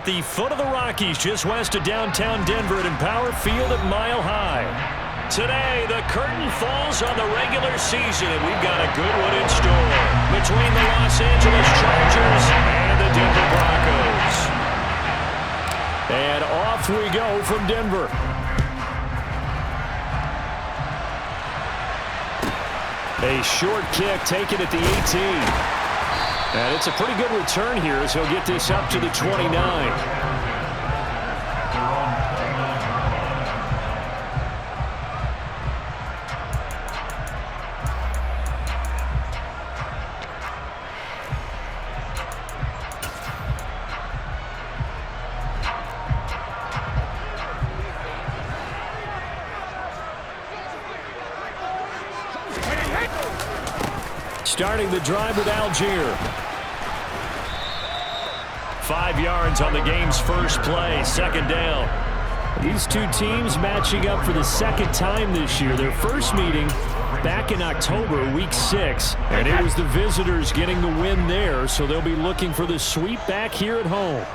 the foot of the Rockies, just west of downtown Denver at Empower Field at Mile High. Today, the curtain falls on the regular season, and we've got a good one in store between the Los Angeles Chargers and the Denver Broncos. And off we go from Denver. A short kick taken at the 18. And it's a pretty good return here as he'll get this up to the 29. Starting the drive with Algier. 5 yards on the game's first play, second down. These two teams matching up for the second time this year. Their first meeting back in October, week 6, and it was the visitors getting the win there, so they'll be looking for the sweep back here at home.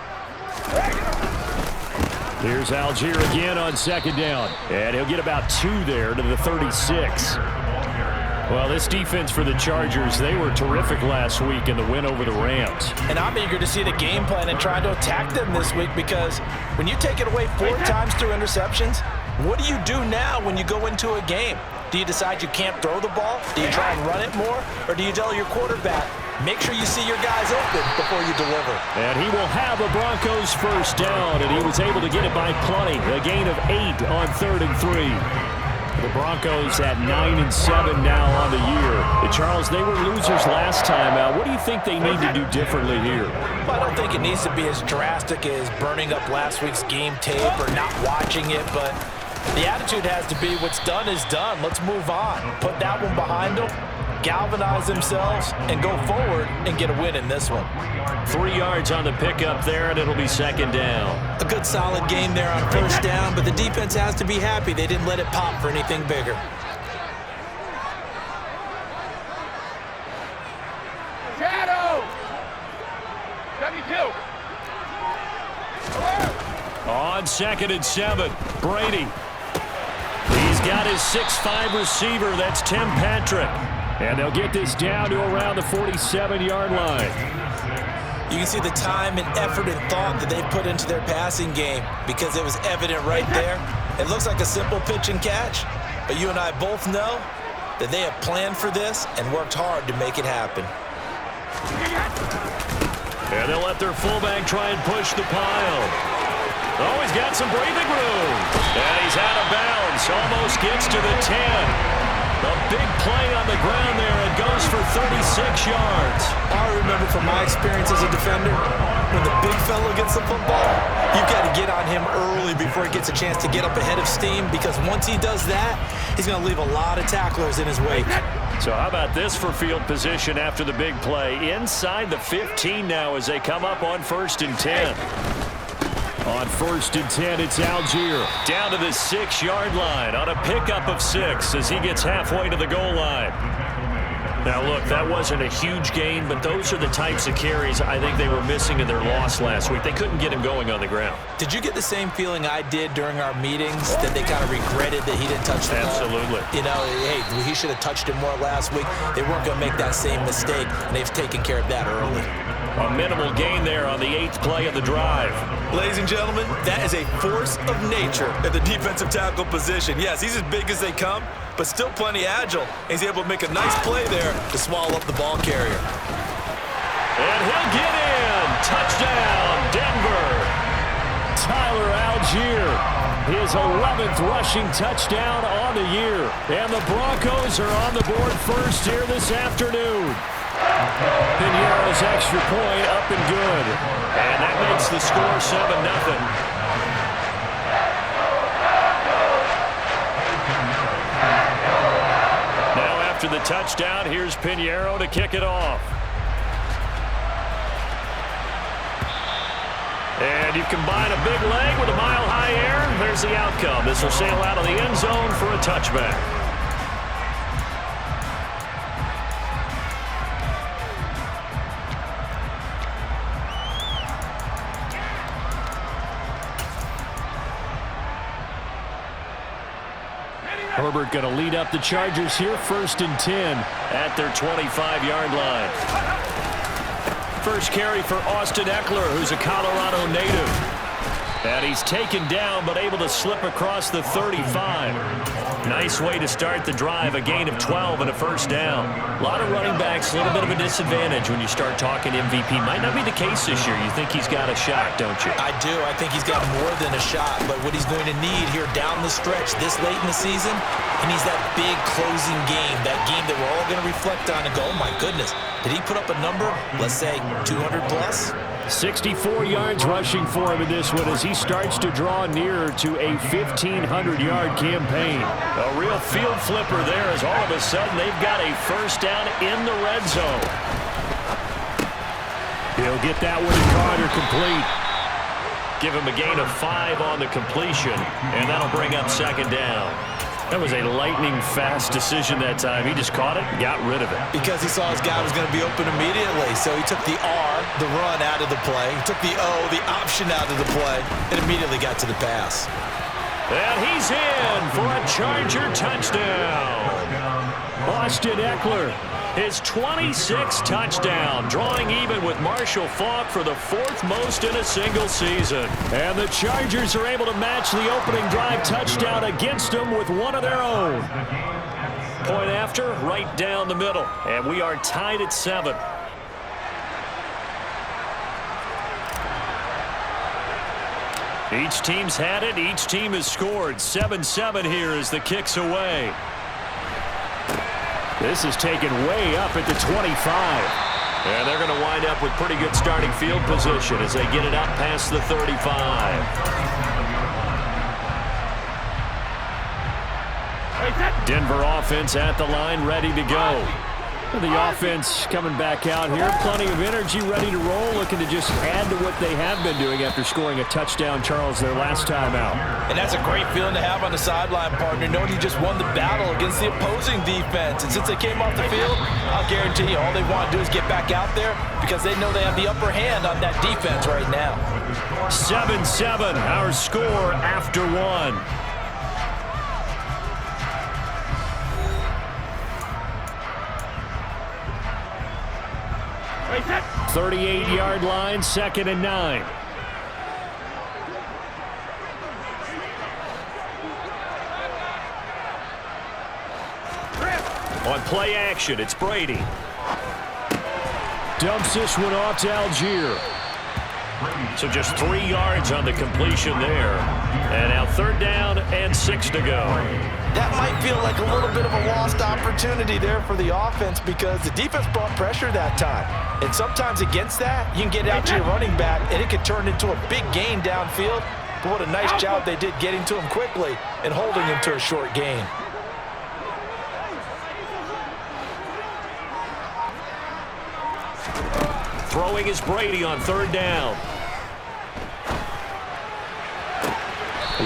Here's Algier again on second down, and he'll get about 2 there to the 36. Well, this defense for the Chargers, they were terrific last week in the win over the Rams. And I'm eager to see the game plan and try to attack them this week, because when you take it away 4 times through interceptions, what do you do now when you go into a game? Do you decide you can't throw the ball? Do you try and run it more? Or do you tell your quarterback, make sure you see your guys open before you deliver? And he will have a Broncos first down, and he was able to get it by plenty. A gain of 8 on 3rd and 3. The Broncos at 9-7 now on the year. Charles, they were losers last time out. What do you think they need to do differently here? Well, I don't think it needs to be as drastic as burning up last week's game tape or not watching it, but the attitude has to be what's done is done. Let's move on. Put that one behind them, galvanize themselves, and go forward and get a win in this one. 3 yards on the pickup there, and it'll be second down. A good solid game there on first down, but the defense has to be happy they didn't let it pop for anything bigger. Shadow! W2! On 2nd and 7, Brady. He's got his 6'5 receiver, that's Tim Patrick. And they'll get this down to around the 47-yard line. You can see the time and effort and thought that they've put into their passing game, because it was evident right there. It looks like a simple pitch and catch, but you and I both know that they have planned for this and worked hard to make it happen. And they'll let their fullback try and push the pile. Oh, he's got some breathing room. And he's out of bounds. Almost gets to the 10. A big play on the ground there. It goes for 36 yards. I remember from my experience as a defender, when the big fella gets the football, you've got to get on him early before he gets a chance to get up ahead of steam, because once he does that, he's going to leave a lot of tacklers in his wake. So how about this for field position after the big play? Inside the 15 now as they come up on 1st and 10. On 1st and 10, it's Algier down to the 6-yard line on a pickup of 6 as he gets halfway to the goal line. Now, look, that wasn't a huge gain, but those are the types of carries I think they were missing in their loss last week. They couldn't get him going on the ground. Did you get the same feeling I did during our meetings, that they kind of regretted that he didn't touch the ball? Absolutely. You know, hey, he should have touched it more last week. They weren't going to make that same mistake, and they've taken care of that early. A minimal gain there on the 8th play of the drive. Ladies and gentlemen, that is a force of nature at the defensive tackle position. Yes, he's as big as they come, but still plenty agile. He's able to make a nice play there to swallow up the ball carrier. And he'll get in. Touchdown, Denver. Tyler Algier, his 11th rushing touchdown on the year. And the Broncos are on the board first here this afternoon. Piñeiro's extra point up and good. And that makes the score 7-0. Now after the touchdown, here's Piñeiro to kick it off. And you combine a big leg with a mile-high air, there's the outcome. This will sail out of the end zone for a touchback. Herbert going to lead up the Chargers here, 1st and 10 at their 25-yard line. First carry for Austin Eckler, who's a Colorado native. And he's taken down, but able to slip across the 35. Nice way to start the drive, a gain of 12 and a first down. A lot of running backs, a little bit of a disadvantage when you start talking MVP. Might not be the case this year. You think he's got a shot, don't you? I do. I think he's got more than a shot, but what he's going to need here down the stretch this late in the season, he needs that big closing game, that game that we're all going to reflect on and go, oh my goodness, did he put up a number, let's say 200 plus? 64 yards rushing for him in this one as he starts to draw nearer to a 1,500-yard campaign. A real field flipper there as all of a sudden they've got a first down in the red zone. He'll get that one to Carter complete. Give him a gain of 5 on the completion, and that'll bring up second down. That was a lightning-fast decision that time. He just caught it and got rid of it. Because he saw his guy was going to be open immediately. So he took the R, the run, out of the play. He took the O, the option, out of the play, and immediately got to the pass. And he's in for a Charger touchdown. Austin Eckler, his 26th touchdown, drawing even with Marshall Faulk for the 4th most in a single season. And the Chargers are able to match the opening drive touchdown against them with one of their own. Point after, right down the middle. And we are tied at 7. Each team's had it. Each team has scored. 7-7 here as the kick's away. This is taken way up at the 25. And they're going to wind up with pretty good starting field position as they get it up past the 35. Denver offense at the line, ready to go. The offense coming back out here. Plenty of energy, ready to roll, looking to just add to what they have been doing after scoring a touchdown, Charles, their last time out. And that's a great feeling to have on the sideline, partner, knowing you just won the battle against the opposing defense. And since they came off the field, I'll guarantee you all they want to do is get back out there because they know they have the upper hand on that defense right now. 7-7, our score after 1. 38-yard line, 2nd and 9. On play action, it's Brady. Dumps this one off to Algier. So just 3 yards on the completion there. And now 3rd down and 6 to go. That might feel like a little bit of a lost opportunity there for the offense because the defense brought pressure that time. And sometimes against that, you can get out to your running back, and it could turn into a big gain downfield. But what a nice job they did getting to him quickly and holding him to a short gain. Throwing is Brady on 3rd down.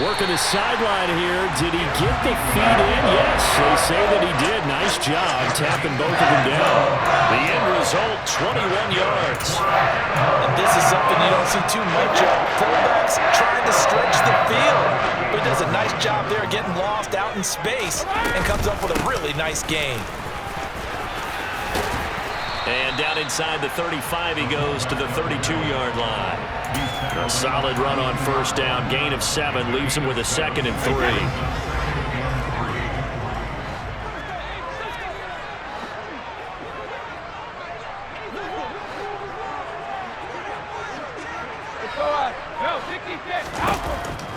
Working the sideline here. Did he get the feet in? Yes, they say that he did. Nice job tapping both of them down. The end result, 21 yards. And this is something you don't see too much of. Fullbacks trying to stretch the field. But he does a nice job there getting lost out in space and comes up with a really nice gain. And down inside the 35, he goes to the 32-yard line. A solid run on 1st down. Gain of 7 leaves him with a 2nd and 3.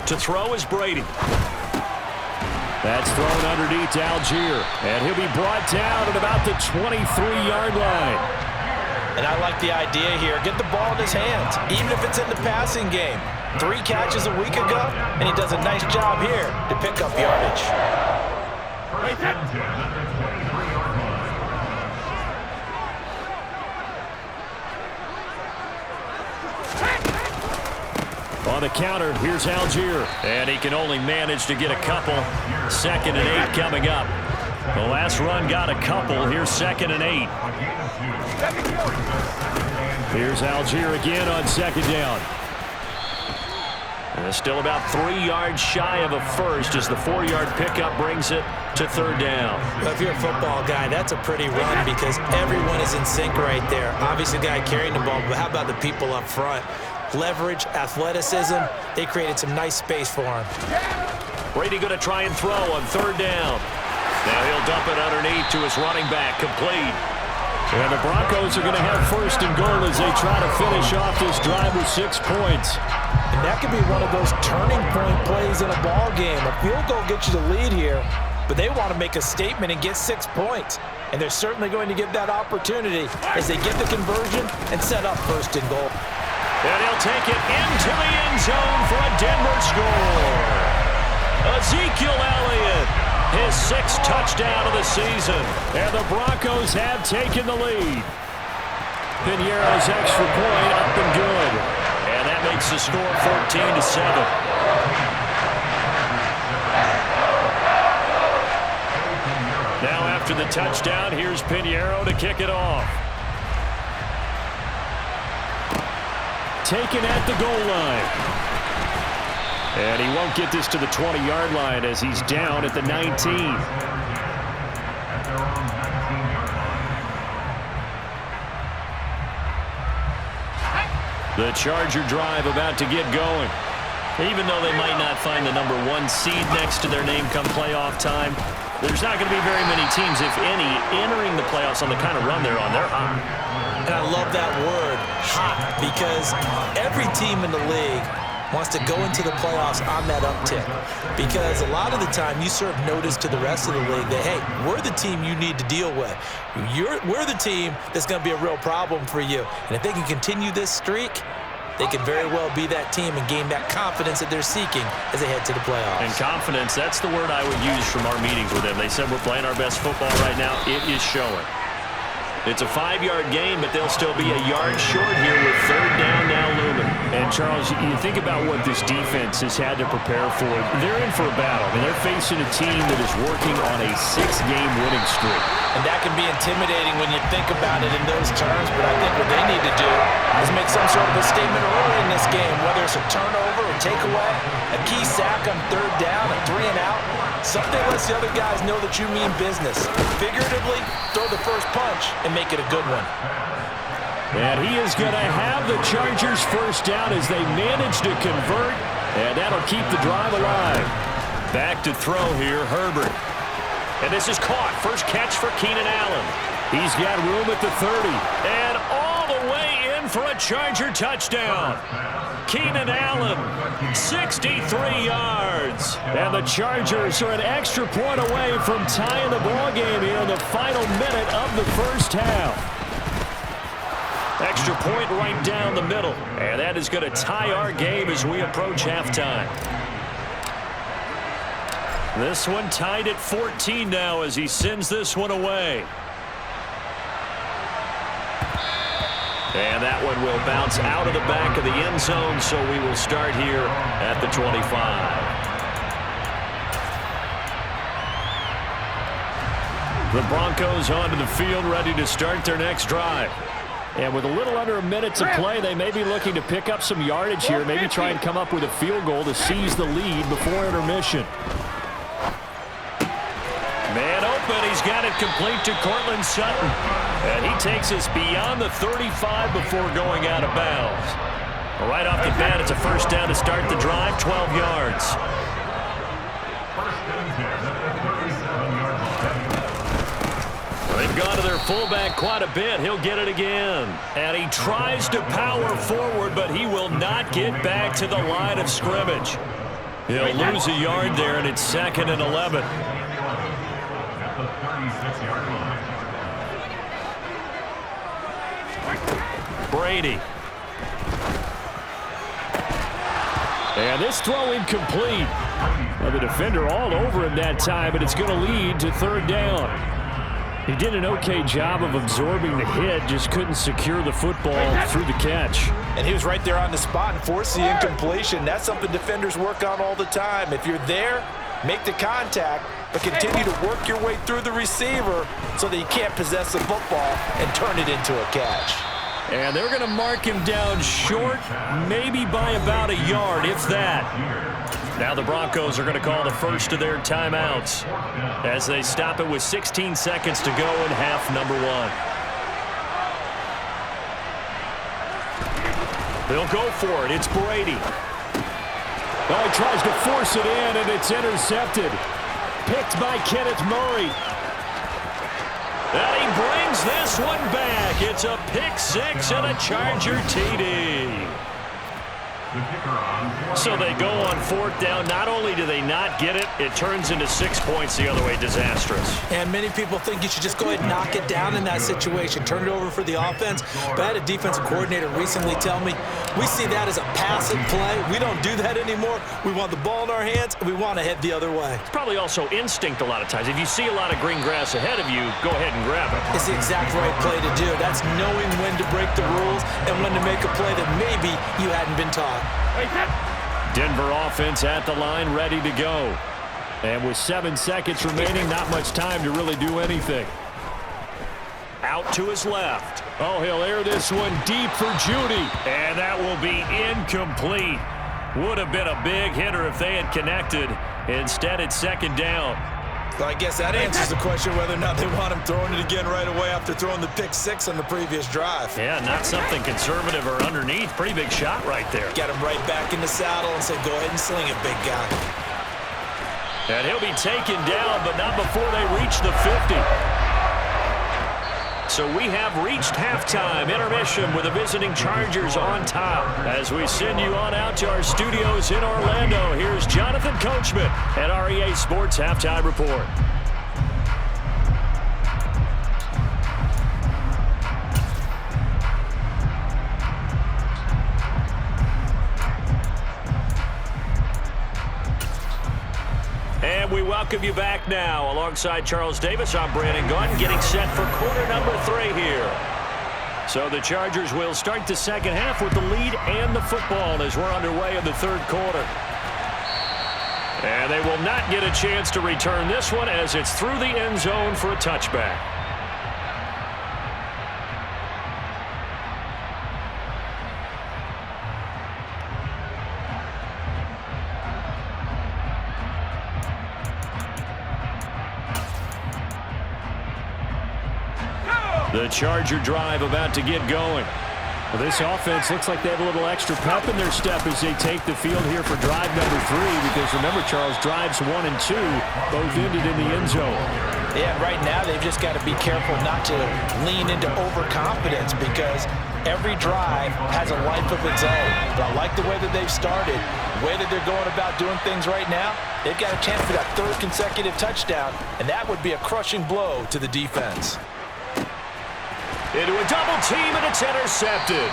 To throw is Brady. That's thrown underneath to Algier. And he'll be brought down at about the 23-yard line. And I like the idea here. Get the ball in his hands, even if it's in the passing game. 3 catches a week ago, and he does a nice job here to pick up yardage. On the counter, here's Algier. And he can only manage to get a couple. 2nd and 8 coming up. The last run got a couple. Here's 2nd and 8. Here's Algier again on 2nd down. And it's still about 3 yards shy of a first as the 4-yard pickup brings it to third down. Well, if you're a football guy, that's a pretty run because everyone is in sync right there. Obviously, the guy carrying the ball, but how about the people up front? Leverage, athleticism, they created some nice space for him. Brady going to try and throw on third down. Now he'll dump it underneath to his running back, complete. And the Broncos are going to have first and goal as they try to finish off this drive with 6 points. And that could be one of those turning point plays in a ball game. A field goal gets you the lead here, but they want to make a statement and get 6 points. And they're certainly going to give that opportunity as they get the conversion and set up first and goal. And he'll take it into the end zone for a Denver score. Ezekiel Elliott, his 6th touchdown of the season. And the Broncos have taken the lead. Pinheiro's extra point up and good. And that makes the score 14-7. Now after the touchdown, here's Pinheiro to kick it off. Taken at the goal line. And he won't get this to the 20-yard line as he's down at the 19. The Charger drive about to get going. Even though they might not find the number 1 seed next to their name come playoff time, there's not going to be very many teams, if any, entering the playoffs on the kind of run they're on. They're hot. And I love that word, hot, because every team in the league wants to go into the playoffs on that uptick. Because a lot of the time you serve notice to the rest of the league that, hey, we're the team you need to deal with. We're the team that's going to be a real problem for you. And if they can continue this streak, they can very well be that team and gain that confidence that they're seeking as they head to the playoffs. And confidence, that's the word I would use from our meetings with them. They said we're playing our best football right now. It is showing. It's a 5-yard gain, but they'll still be a yard short here with third down now looming. And, Charles, you think about what this defense has had to prepare for. They're in for a battle. I mean, they're facing a team that is working on a 6-game winning streak. And that can be intimidating when you think about it in those terms, but I think what they need to do is make some sort of a statement early in this game, whether it's a turnover, a takeaway, a key sack on third down, a 3-and-out. Something lets the other guys know that you mean business. Figuratively, throw the first punch and make it a good one. And he is going to have the Chargers first down as they manage to convert, and that'll keep the drive alive. Back to throw here, Herbert. And this is caught. First catch for Keenan Allen. He's got room at the 30. And all the way in for a Charger touchdown. Keenan Allen, 63 yards. And the Chargers are an extra point away from tying the ball game here in the final minute of the first half. Extra point right down the middle. And that is going to tie our game as we approach halftime. This one tied at 14 now as he sends this one away. And that one will bounce out of the back of the end zone, so we will start here at the 25. The Broncos onto the field, ready to start their next drive. And with a little under a minute to play, they may be looking to pick up some yardage here, maybe try and come up with a field goal to seize the lead before intermission. Man open, he's got it complete to Cortland Sutton. And he takes us beyond the 35 before going out of bounds. Right off the bat, it's a first down to start the drive, 12 yards. They've gone to their fullback quite a bit. He'll get it again. And he tries to power forward, but he will not get back to the line of scrimmage. He'll lose a yard there, and it's 2nd and 11. Brady. And this throw incomplete. Well, the defender all over him that time, but it's going to lead to third down. He did an okay job of absorbing the hit, just couldn't secure the football through the catch. And he was right there on the spot and forced the incompletion. That's something defenders work on all the time. If you're there, make the contact, but continue to work your way through the receiver so that you can't possess the football and turn it into a catch. And they're going to mark him down short, maybe by about a yard, if that. Now the Broncos are going to call the first of their timeouts as they stop it with 16 seconds to go in half number 1. They'll go for it. It's Brady. Oh, he tries to force it in, and it's intercepted. Picked by Kenneth Murray. And he brings this one back. It's a pick 6 and a Charger TD. So they go on 4th down. Not only do they not get it, it turns into 6 points the other way. Disastrous. And many people think you should just go ahead and knock it down in that situation. Turn it over for the offense. But I had a defensive coordinator recently tell me, we see that as a passive play. We don't do that anymore. We want the ball in our hands, and we want to head the other way. It's probably also instinct a lot of times. If you see a lot of green grass ahead of you, go ahead and grab it. It's the exact right play to do. That's knowing when to break the rules and when to make a play that maybe you hadn't been taught. Denver offense at the line, ready to go. And with 7 seconds remaining, not much time to really do anything. Out to his left. Oh, he'll air this one deep for Judy. And that will be incomplete. Would have been a big hitter if they had connected. Instead, it's 2nd down. So I guess that answers the question whether or not they want him throwing it again right away after throwing the pick 6 on the previous drive. Yeah, not something conservative or underneath. Pretty big shot right there. Got him right back in the saddle and said, go ahead and sling it, big guy. And he'll be taken down, but not before they reach the 50. So we have reached halftime intermission with the visiting Chargers on top. As we send you on out to our studios in Orlando, here's Jonathan Coachman at our EA Sports Halftime Report. And we welcome you back now. Alongside Charles Davis, I'm Brandon Gaudin, getting set for quarter number 3 here. So the Chargers will start the second half with the lead and the football as we're underway in the 3rd quarter. And they will not get a chance to return this one as it's through the end zone for a touchback. The Charger drive about to get going. Well, this offense looks like they have a little extra pep in their step as they take the field here for drive number 3, because remember, Charles, drives 1 and 2 both ended in the end zone. Yeah, right now they've just got to be careful not to lean into overconfidence, because every drive has a life of its own. But I like the way that they've started, the way that they're going about doing things right now. They've got a chance for that 3rd consecutive touchdown, and that would be a crushing blow to the defense. Into a double team, and it's intercepted.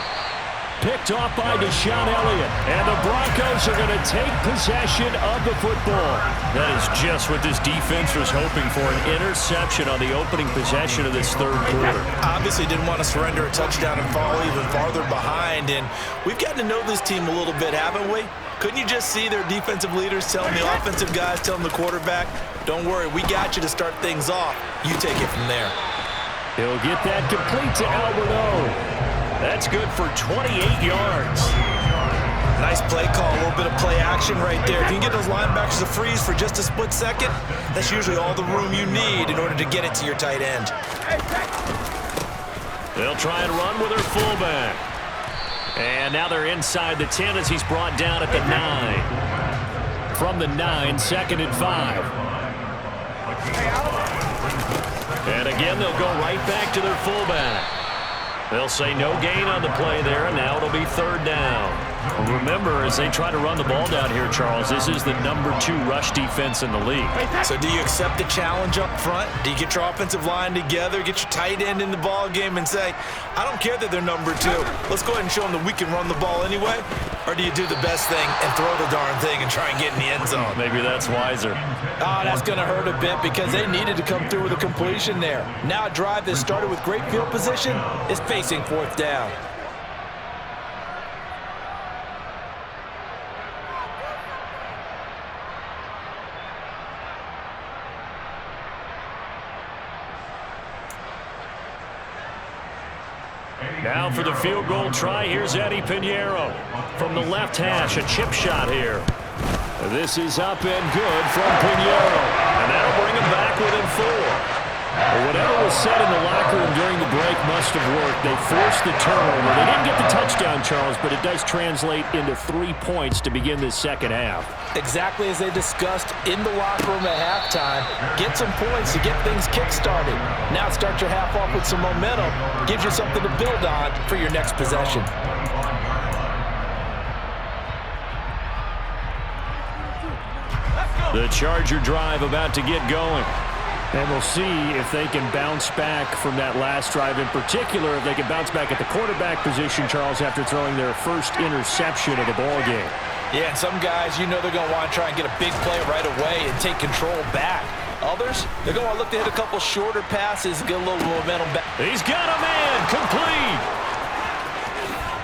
Picked off by Deshaun Elliott. And the Broncos are going to take possession of the football. That is just what this defense was hoping for, an interception on the opening possession of this 3rd quarter. Obviously didn't want to surrender a touchdown and fall even farther behind. And we've gotten to know this team a little bit, haven't we? Couldn't you just see their defensive leaders telling the offensive guys, telling the quarterback, don't worry, we got you to start things off. You take it from there. He'll get that complete to Albert O. That's good for 28 yards. Nice play call, a little bit of play action right there. If you can get those linebackers to freeze for just a split second, that's usually all the room you need in order to get it to your tight end. They'll try and run with their fullback. And now they're inside the 10 as he's brought down at the 9. From the 9, 2nd and 5. And again, they'll go right back to their fullback. They'll say no gain on the play there, and now it'll be 3rd down. Remember, as they try to run the ball down here, Charles, this is the number 2 rush defense in the league. So do you accept the challenge up front? Do you get your offensive line together, get your tight end in the ball game and say, I don't care that they're number 2. Let's go ahead and show them that we can run the ball anyway? Or do you do the best thing and throw the darn thing and try and get in the end zone? Maybe that's wiser. Oh, that's going to hurt a bit because they needed to come through with a completion there. Now a drive that started with great field position is facing 4th down. Now for the field goal try, here's Eddie Pinheiro. From the left hash, a chip shot here. This is up and good from Pinheiro. And that'll bring him back within 4. Well, whatever was said in the locker room during the break must have worked. They forced the turnover. They didn't get the touchdown, Charles, but it does translate into 3 points to begin this second half. Exactly as they discussed in the locker room at halftime. Get some points to get things kick-started. Now start your half off with some momentum. Gives you something to build on for your next possession. The Charger drive about to get going. And we'll see if they can bounce back from that last drive. In particular, if they can bounce back at the quarterback position, Charles, after throwing their first interception of the ball game. Yeah, and some guys, you know they're going to want to try and get a big play right away and take control back. Others, they're going to look to hit a couple shorter passes and get a little momentum back. He's got a man, complete.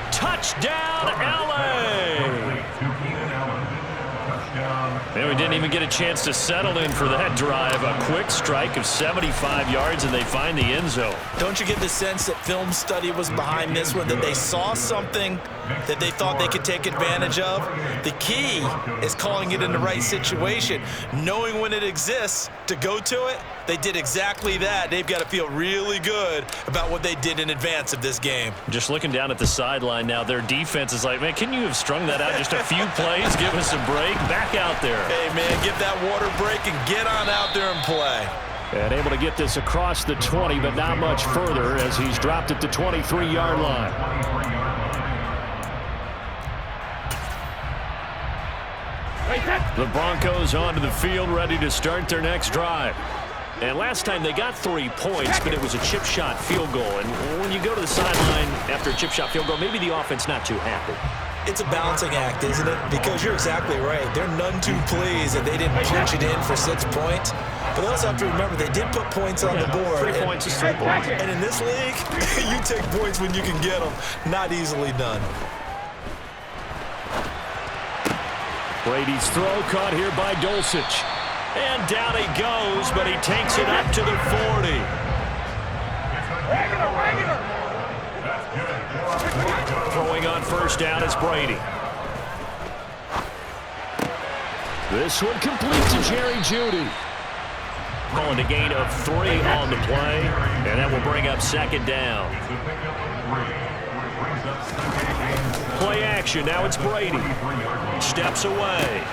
Touchdown, LA. And we didn't even get a chance to settle in for that drive. A quick strike of 75 yards, and they find the end zone. Don't you get the sense that film study was behind this one, that they saw something that they thought they could take advantage of? The key is calling it in the right situation, knowing when it exists to go to it. They did exactly that. They've got to feel really good about what they did in advance of this game. Just looking down at the sideline now, their defense is like, man, can you have strung that out just a few plays? Give us a break. Back out there. Hey, man, give that water break and get on out there and play. And able to get this across the 20, but not much further as he's dropped at the 23-yard line. The Broncos onto the field, ready to start their next drive. And last time they got 3 points, but it was a chip shot field goal. And when you go to the sideline after a chip shot field goal, maybe the offense not too happy. It's a balancing act, isn't it? Because you're exactly right. They're none too pleased that they didn't punch it in for 6 points. But they also have to remember they did put points on the board. 3 points is 3 points. And in this league, you take points when you can get them. Not easily done. Brady's throw caught here by Dulcich. And down he goes, but he takes it up to the 40. Throwing on first down is Brady. This one complete to Jerry Jeudy. Calling a gain of 3 on the play, and that will bring up second down. Play action, now it's Brady. Steps away.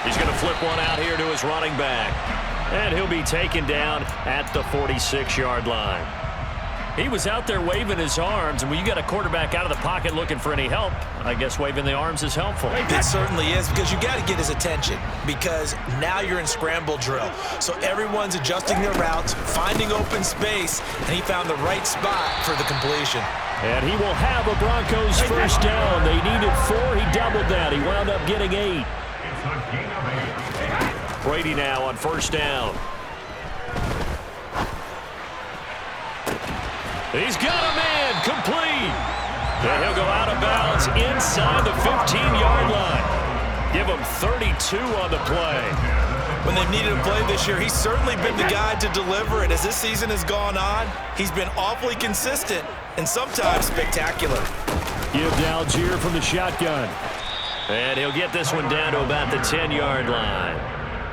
He's going to flip one out here to his running back. And he'll be taken down at the 46-yard line. He was out there waving his arms, and when you got a quarterback out of the pocket looking for any help, I guess waving the arms is helpful. It certainly is, because you got to get his attention, because now you're in scramble drill. So everyone's adjusting their routes, finding open space, and he found the right spot for the completion. And he will have a Broncos first down. They needed 4. He doubled that. He wound up getting 8. Brady now on first down. He's got a man, complete. And he'll go out of bounds inside the 15-yard line. Give him 32 on the play. When they've needed a play this year, he's certainly been the guy to deliver it. As this season has gone on, he's been awfully consistent and sometimes spectacular. Give to Algier from the shotgun. And he'll get this one down to about the 10-yard line.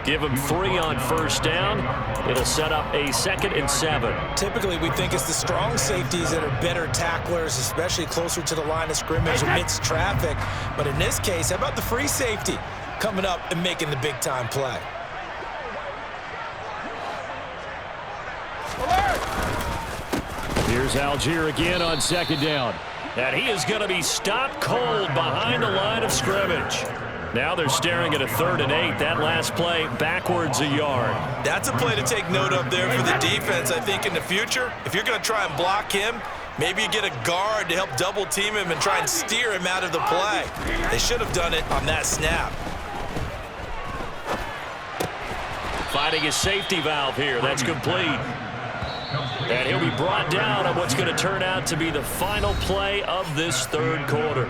Give him 3 on first down. It'll set up a 2nd and 7. Typically, we think it's the strong safeties that are better tacklers, especially closer to the line of scrimmage amidst traffic. But in this case, how about the free safety coming up and making the big-time play? Here's Algier again on second down. And he is going to be stopped cold behind the line of scrimmage. Now they're staring at a 3rd and 8. That last play backwards a yard. That's a play to take note of there for the defense, I think, in the future. If you're going to try and block him, maybe you get a guard to help double team him and try and steer him out of the play. They should have done it on that snap. Finding his safety valve here. That's complete. And he'll be brought down on what's going to turn out to be the final play of this 3rd quarter.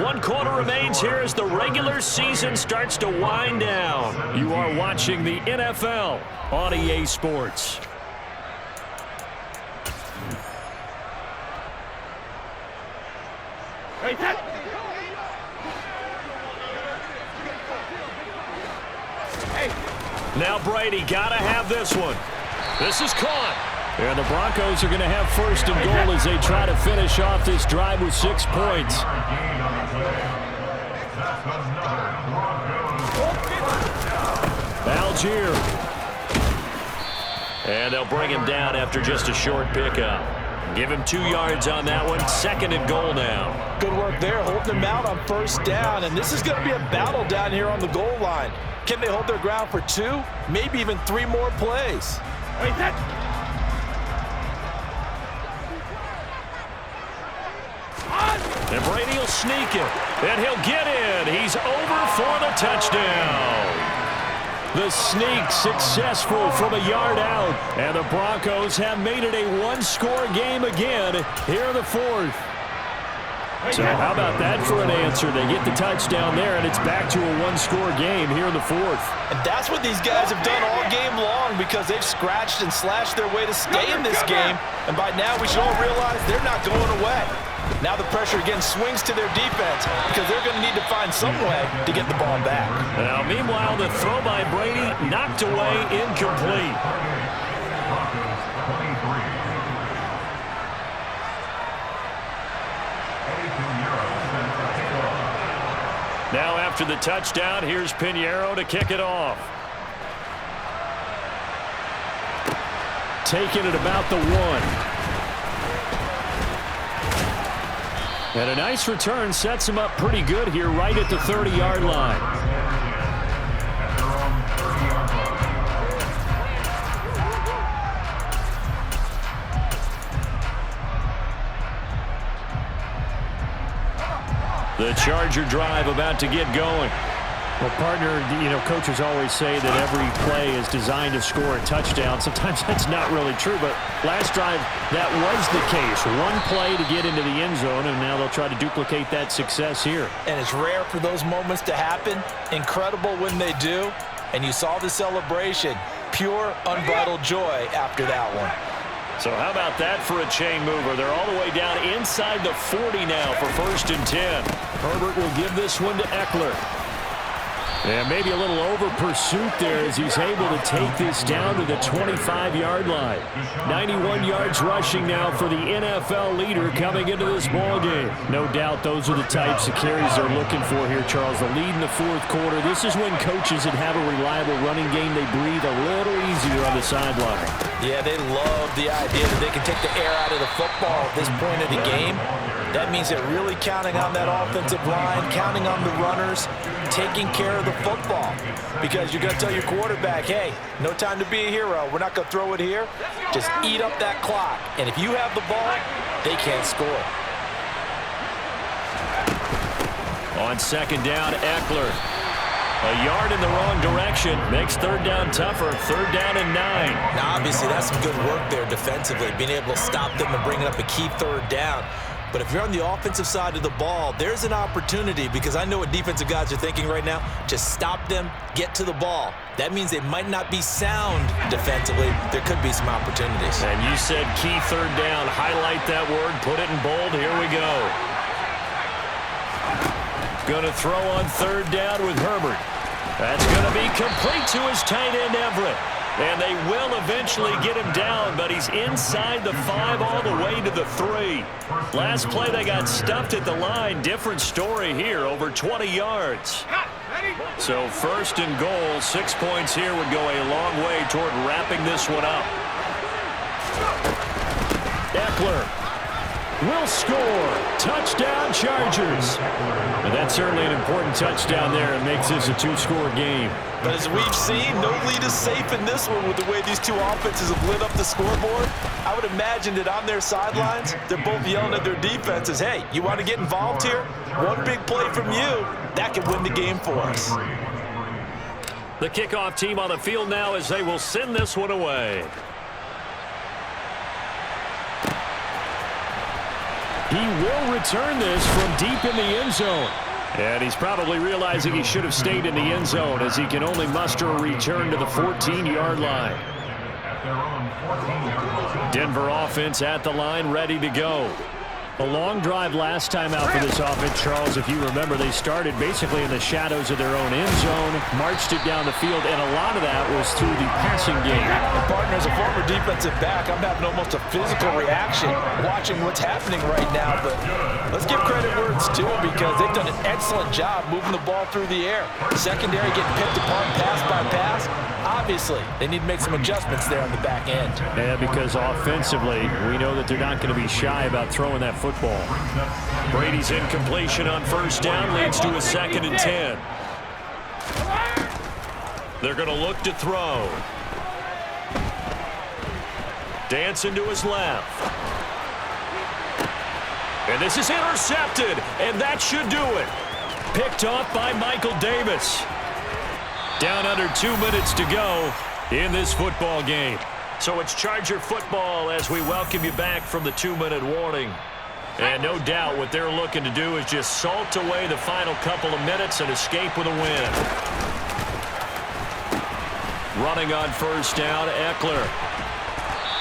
1 quarter remains here as the regular season starts to wind down. You are watching the NFL on EA Sports. Now Brady got to have this one. This is caught. And the Broncos are going to have first and goal as they try to finish off this drive with 6 points. Algier. And they'll bring him down after just a short pickup. Give him 2 yards on that one. Second and goal now. Good work there, holding them out on first down. And this is going to be a battle down here on the goal line. Can they hold their ground for 2, maybe even 3 more plays? And Brady will sneak it. And he'll get in. He's over for the touchdown. The sneak successful from a yard out. And the Broncos have made it a 1-score game again here in the 4th. So how about that for an answer? They get the touchdown there, and it's back to a 1-score game here in the 4th. And that's what these guys have done all game long because they've scratched and slashed their way to stay in this game. And by now we should all realize they're not going away. Now the pressure again swings to their defense because they're going to need to find some way to get the ball back. Now, meanwhile, the throw by Brady knocked away, incomplete. Now after the touchdown, here's Pinheiro to kick it off. Taking it about the 1. And a nice return sets him up pretty good here right at the 30-yard line. The Charger drive about to get going. Well, partner, coaches always say that every play is designed to score a touchdown. Sometimes that's not really true, but last drive, that was the case. 1 play to get into the end zone, and now they'll try to duplicate that success here. And it's rare for those moments to happen. Incredible when they do. And you saw the celebration. Pure, unbridled joy after that one. So how about that for a chain mover? They're all the way down inside the 40 now for 1st and 10. Herbert will give this one to Eckler. And maybe a little over pursuit there as he's able to take this down to the 25-yard line. 91 yards rushing now for the NFL leader coming into this ballgame. No doubt those are the types of carries they're looking for here, Charles. The lead in the 4th quarter. This is when coaches that have a reliable running game, they breathe a little easier on the sideline. Yeah, they love the idea that they can take the air out of the football at this point of the game. That means they're really counting on that offensive line, counting on the runners, taking care of the football. Because you're going to tell your quarterback, hey, no time to be a hero. We're not going to throw it here. Just eat up that clock. And if you have the ball, they can't score. On 2nd down, Eckler. A yard in the wrong direction. Makes 3rd down tougher. 3rd down and 9. Now, obviously, that's some good work there defensively, being able to stop them and bringing up a key 3rd down. But if you're on the offensive side of the ball, there's an opportunity because I know what defensive guys are thinking right now. Just stop them, get to the ball. That means they might not be sound defensively. There could be some opportunities. And you said key 3rd down. Highlight that word. Put it in bold. Here we go. Going to throw on 3rd down with Herbert. That's going to be complete to his tight end, Everett. And they will eventually get him down, but he's inside the 5 all the way to the 3. Last play, they got stuffed at the line. Different story here, over 20 yards. So 1st and goal, 6 points here would go a long way toward wrapping this one up. Eckler will score. Touchdown, Chargers. And that's certainly an important touchdown there. It makes this a 2-score game. But as we've seen, no lead is safe in this one with the way these two offenses have lit up the scoreboard. I would imagine that on their sidelines, they're both yelling at their defenses, hey, you want to get involved here? One big play from you, that could win the game for us. The kickoff team on the field now as they will send this one away. He will return this from deep in the end zone. And he's probably realizing he should have stayed in the end zone as he can only muster a return to the 14-yard line. Denver offense at the line, ready to go. A long drive last time out for this offense, Charles. If you remember, they started basically in the shadows of their own end zone, marched it down the field, and a lot of that was through the passing game. And partner, as a former defensive back, I'm having almost a physical reaction watching what's happening right now. But let's give credit where it's due, because they've done an excellent job moving the ball through the air. Secondary getting picked apart pass by pass. Obviously, they need to make some adjustments there on the back end. Yeah, because offensively, we know that they're not going to be shy about throwing that football. Brady's incompletion on first down leads to a 2nd and 10. They're going to look to throw. Dancing to his left. And this is intercepted, and that should do it. Picked off by Michael Davis. Down under 2 minutes to go in this football game. So it's Charger football as we welcome you back from the 2-minute warning. And no doubt what they're looking to do is just salt away the final couple of minutes and escape with a win. Running on first down, Eckler.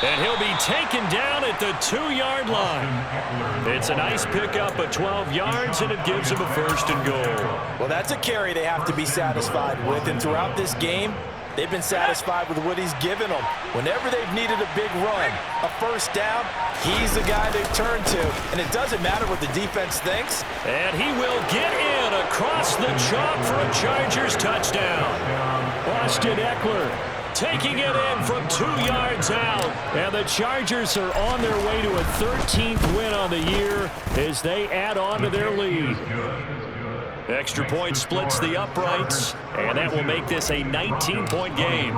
And he'll be taken down at the 2-yard line. It's a nice pickup of 12 yards, and it gives him a 1st and goal. Well, that's a carry they have to be satisfied with. And throughout this game, they've been satisfied with what he's given them. Whenever they've needed a big run, a first down, he's the guy they've turned to. And it doesn't matter what the defense thinks. And he will get in across the chalk for a Chargers touchdown. Austin Eckler taking it in from 2 yards out. And the Chargers are on their way to a 13th win on the year as they add on to their lead. Extra point splits the uprights, and that will make this a 19-point game.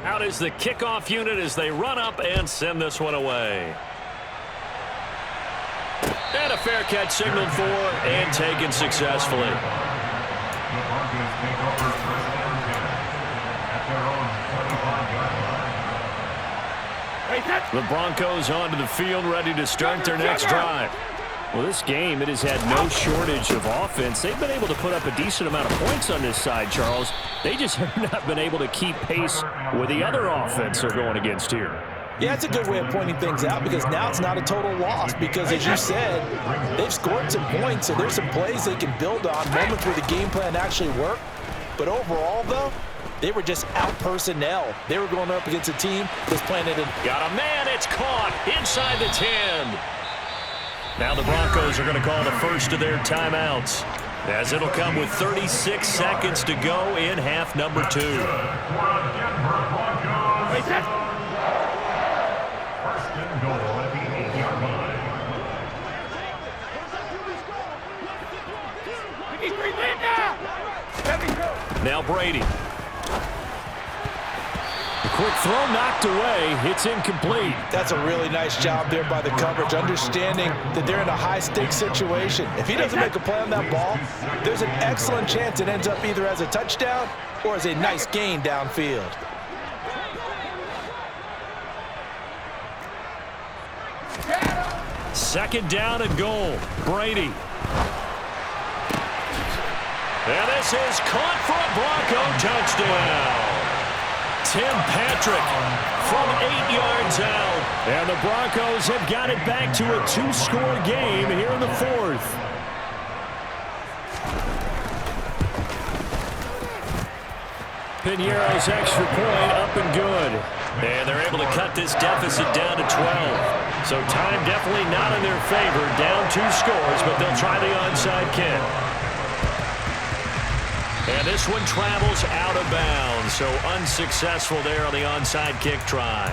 Out is the kickoff unit as they run up and send this one away. And a fair catch signaled for and taken successfully. The Broncos onto the field, ready to start their next drive. Well, this game, it has had no shortage of offense. They've been able to put up a decent amount of points on this side, Charles. They just have not been able to keep pace with the other offense they're going against here. Yeah, it's a good way of pointing things out, because now it's not a total loss, because as you said, they've scored some points, so there's some plays they can build on, moments where the game plan actually worked. But overall, though, they were just out personnel. They were going up against a team that's planted in. Got a man, it's caught inside the 10. Now the Broncos are going to call the first of their timeouts, as it'll come with 36 seconds to go in half number 2. Now Brady. Quick throw knocked away. It's incomplete. That's a really nice job there by the coverage, understanding that they're in a high-stakes situation. If he doesn't make a play on that ball, there's an excellent chance it ends up either as a touchdown or as a nice gain downfield. Second down and goal. Brady. And this is caught for a Bronco touchdown. Tim Patrick from 8 yards out. And the Broncos have got it back to a 2-score game here in the 4th. Piñeiro's extra point up and good. And they're able to cut this deficit down to 12. So time definitely not in their favor. Down 2 scores, but they'll try the onside kick. And this one travels out of bounds, so unsuccessful there on the onside kick try.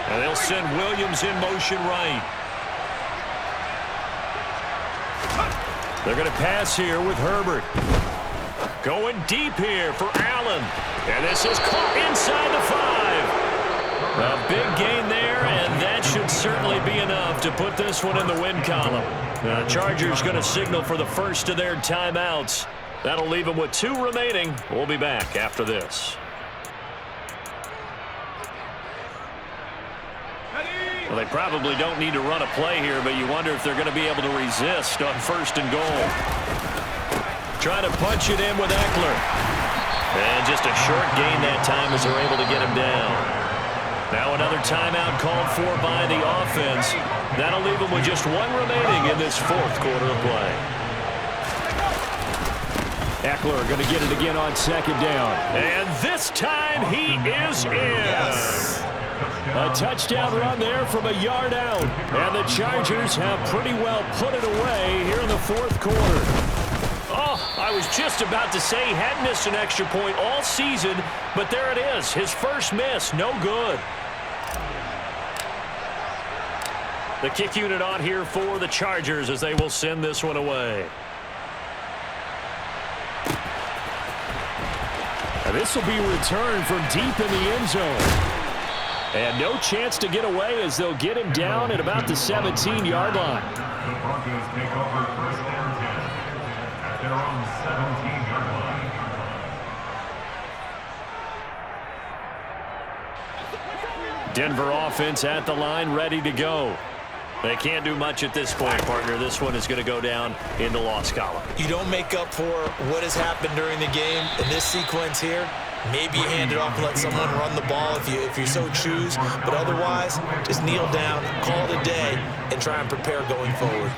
And they'll send Williams in motion right. They're going to pass here with Herbert. Going deep here for Allen. And this is caught inside the 5. A big gain there, and that should certainly be enough to put this one in the win column. The Chargers going to signal for the first of their timeouts. That'll leave them with 2 remaining. We'll be back after this. Well, they probably don't need to run a play here, but you wonder if they're going to be able to resist on 1st and goal. Trying to punch it in with Eckler. And just a short gain that time as they're able to get him down. Now another timeout called for by the offense. That'll leave them with just one remaining in this fourth quarter of play. Eckler going to get it again on second down. And this time he is in. Yes. A touchdown run there from a yard out. And the Chargers have pretty well put it away here in the fourth quarter. Oh, I was just about to say he hadn't missed an extra point all season, but there it is. His first miss, no good. The kick unit on here for the Chargers as they will send this one away. Now this will be returned from deep in the end zone. And no chance to get away as they'll get him down at about the 17-yard line. The Broncos take over first and 10 at their own 17-yard line. Denver offense at the line, ready to go. They can't do much at this point, partner. This one is going to go down in the loss column. You don't make up for what has happened during the game in this sequence here. Maybe you hand it off and let someone run the ball if you so choose. But otherwise, just kneel down, call it a day, and try and prepare going forward.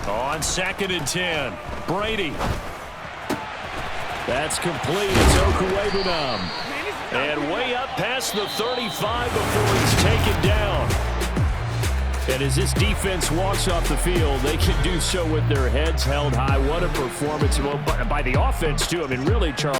On second and 10, Brady. That's complete. It's Okuwebunam. And way up past the 35 before he's taken down. And as this defense walks off the field, they can do so with their heads held high. What a performance by the offense, too. I mean, really, Charles.